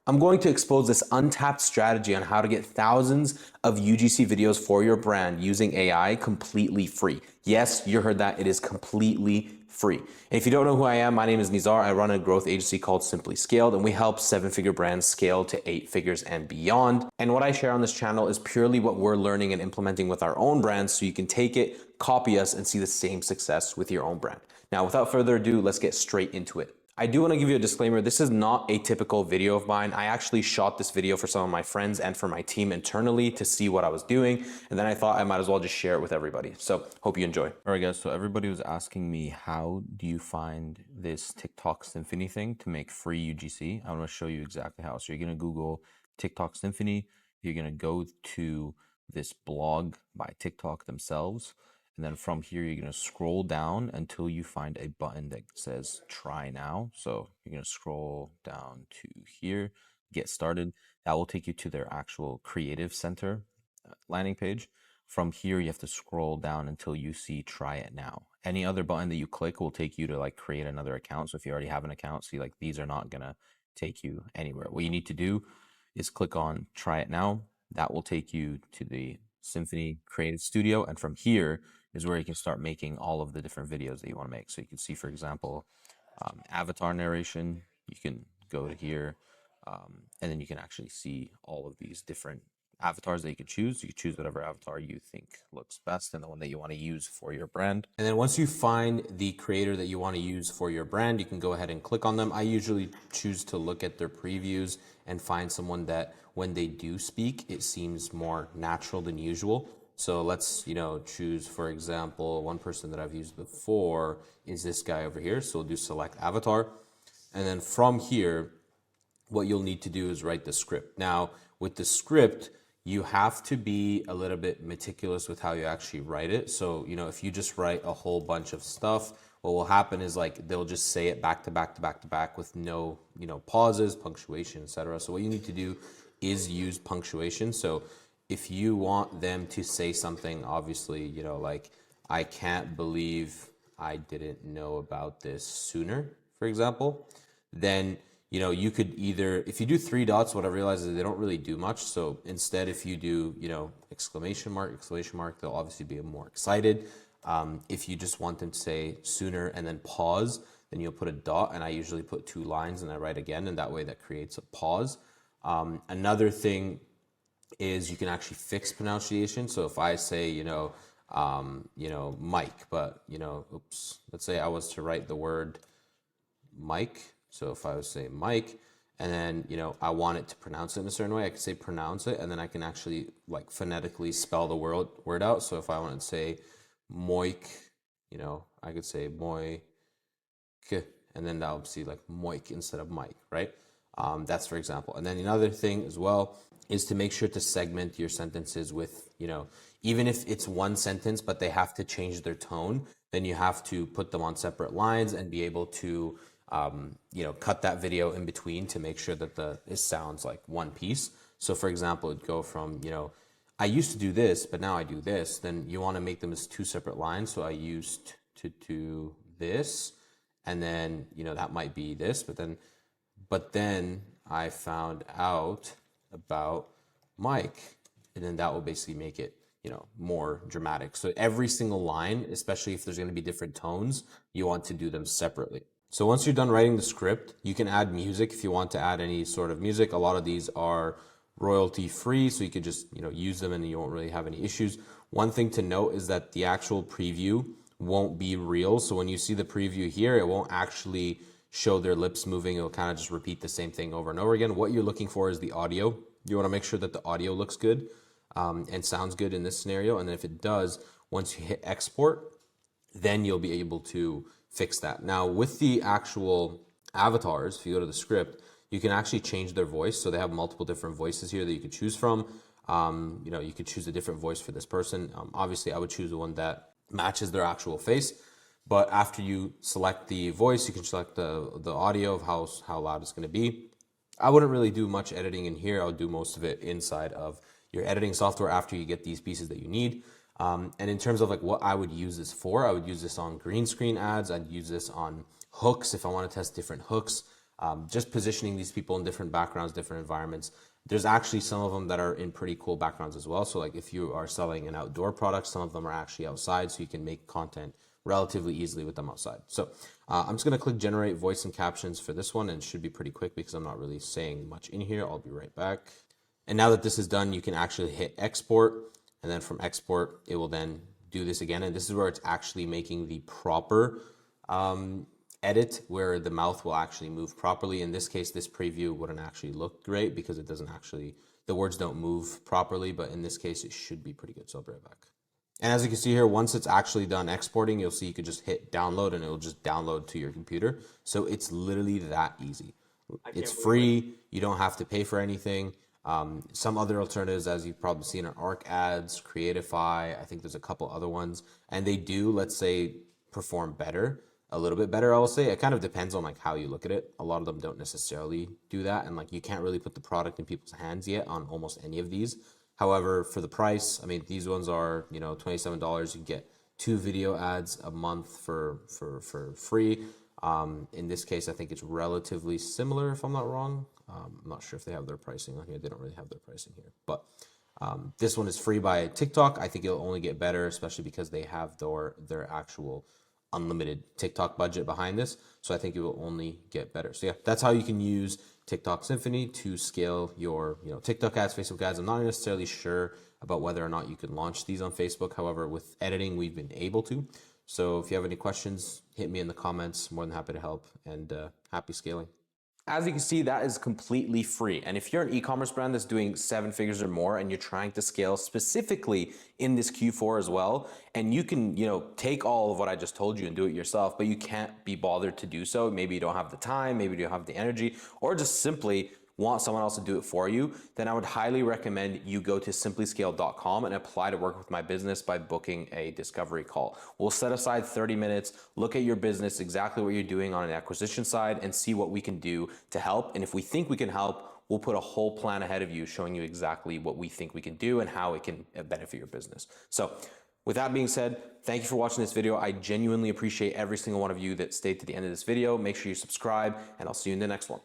I'm going to expose this untapped strategy on how to get thousands of UGC videos for your brand using AI completely free. Yes, you heard that. It is completely free. And if you don't know who I am, my name is Nizar. I run a growth agency called Simply Scaled, and we help 7-figure brands scale to 8 figures and beyond. And what I share on this channel is purely what we're learning and implementing with our own brands, so you can take it, copy us, and see the same success with your own brand. Now, without further ado, let's get straight into it. I do want to give you a disclaimer. This is not a typical video of mine. I actually shot this video for some of my friends and for my team internally to see what I was doing. And then I thought I might as well just share it with everybody. So hope you enjoy. All right, guys. So everybody was asking me, how do you find this TikTok Symphony thing to make free UGC? I want to show you exactly how. So you're going to Google TikTok Symphony. You're going to go to this blog by TikTok themselves. And then from here, you're going to scroll down until you find a button that says try now. So you're going to scroll down to here, get started. That will take you to their actual creative center landing page. From here, you have to scroll down until you see try it now. Any other button that you click will take you to like create another account. So if you already have an account, see, like these are not going to take you anywhere. What you need to do is click on try it now. That will take you to the Symphony Creative Studio. And from here is where you can start making all of the different videos that you want to make. So you can see, for example, avatar narration. You can go to here, and then you can actually see all of these different avatars that you could choose. You can choose whatever avatar you think looks best and the one that you want to use for your brand. And then once you find the creator that you want to use for your brand, you can go ahead and click on them. I usually choose to look at their previews and find someone that when they do speak, it seems more natural than usual. So let's, choose, for example, one person that I've used before is this guy over here. So we'll do select avatar. And then from here, what you'll need to do is write the script. Now, with the script, you have to be a little bit meticulous with how you actually write it. So, if you just write a whole bunch of stuff, what will happen is like they'll just say it back to back to back to back with no, pauses, punctuation, etc. So what you need to do is use punctuation. So if you want them to say something, obviously, like, I can't believe I didn't know about this sooner, for example, then, you could either, if you do 3 dots, what I realize is they don't really do much. So instead, if you do, exclamation mark, they'll obviously be more excited. If you just want them to say sooner and then pause, then you'll put a dot, and I usually put 2 lines and I write again, and that way that creates a pause. Another thing is you can actually fix pronunciation. So if I say, Mike, but, let's say I was to write the word Mike. So if I was to say Mike, and then, I want it to pronounce it in a certain way, I could say pronounce it, and then I can actually like phonetically spell the word out. So if I wanted to say Moik, I could say Moik, and then that would see like Moik instead of Mike, right? That's for example. And then another thing as well is to make sure to segment your sentences with, even if it's one sentence, but they have to change their tone, then you have to put them on separate lines and be able to, cut that video in between to make sure that it sounds like one piece. So for example, it'd go from, I used to do this, but now I do this. Then you want to make them as 2 separate lines. So I used to do this, and then, that might be this, but then I found out about Mike, and then that will basically make it, more dramatic. So every single line, especially if there's going to be different tones, you want to do them separately. So once you're done writing the script, you can add music if you want to add any sort of music. A lot of these are royalty free, so you could just, use them and you won't really have any issues. One thing to note is that the actual preview won't be real. So when you see the preview here, it won't actually show their lips moving. It'll kind of just repeat the same thing over and over again. What you're looking for is the audio. You want to make sure that the audio looks good and sounds good in this scenario. And then if it does, once you hit export, then you'll be able to fix that. Now with the actual avatars, if you go to the script, you can actually change their voice. So they have multiple different voices here that you could choose from. You could choose a different voice for this person. Obviously I would choose the one that matches their actual face. But after you select the voice, you can select the audio of how loud it's going to be. I wouldn't really do much editing in here. I would do most of it inside of your editing software after you get these pieces that you need. And in terms of like what I would use this for, I would use this on green screen ads. I'd use this on hooks if I want to test different hooks. just positioning these people in different backgrounds, different environments. There's actually some of them that are in pretty cool backgrounds as well. So like if you are selling an outdoor product, some of them are actually outside, so you can make content relatively easily with them outside. So I'm just going to click generate voice and captions for this one, and it should be pretty quick because I'm not really saying much in here. I'll be right back. And now that this is done, you can actually hit export, and then from export, it will then do this again. And this is where it's actually making the proper edit where the mouth will actually move properly. In this case, this preview wouldn't actually look great because it doesn't actually, the words don't move properly, but in this case, it should be pretty good. So I'll be right back. And as you can see here, once it's actually done exporting, you'll see you could just hit download and it will just download to your computer. So it's literally that easy. It's free. You don't have to pay for anything. Some other alternatives, as you've probably seen, are Arc Ads, Creatify. I think there's a couple other ones, and they do, let's say, perform better, a little bit better. I will say it kind of depends on like how you look at it. A lot of them don't necessarily do that, and like you can't really put the product in people's hands yet on almost any of these. However, for the price, I mean, these ones are, you know, $27. You get 2 video ads a month for free. In this case, I think it's relatively similar, if I'm not wrong. I'm not sure if they have their pricing on here. They don't really have their pricing here, but this one is free by TikTok. I think it'll only get better, especially because they have their actual unlimited TikTok budget behind this. So I think it will only get better. So yeah, that's how you can use TikTok Symphony to scale your, you know, TikTok ads, Facebook ads. I'm not necessarily sure about whether or not you can launch these on Facebook. However, with editing, we've been able to. So if you have any questions, hit me in the comments. More than happy to help, and happy scaling. As you can see, that is completely free. And if you're an e-commerce brand that's doing 7 figures or more and you're trying to scale specifically in this Q4 as well, and you can, you know, take all of what I just told you and do it yourself, but you can't be bothered to do so. Maybe you don't have the time, maybe you don't have the energy, or just simply want someone else to do it for you, then I would highly recommend you go to simplyscale.com and apply to work with my business by booking a discovery call. We'll set aside 30 minutes, look at your business, exactly what you're doing on an acquisition side, and see what we can do to help. And if we think we can help, we'll put a whole plan ahead of you showing you exactly what we think we can do and how it can benefit your business. So with that being said, thank you for watching this video. I genuinely appreciate every single one of you that stayed to the end of this video. Make sure you subscribe, and I'll see you in the next one.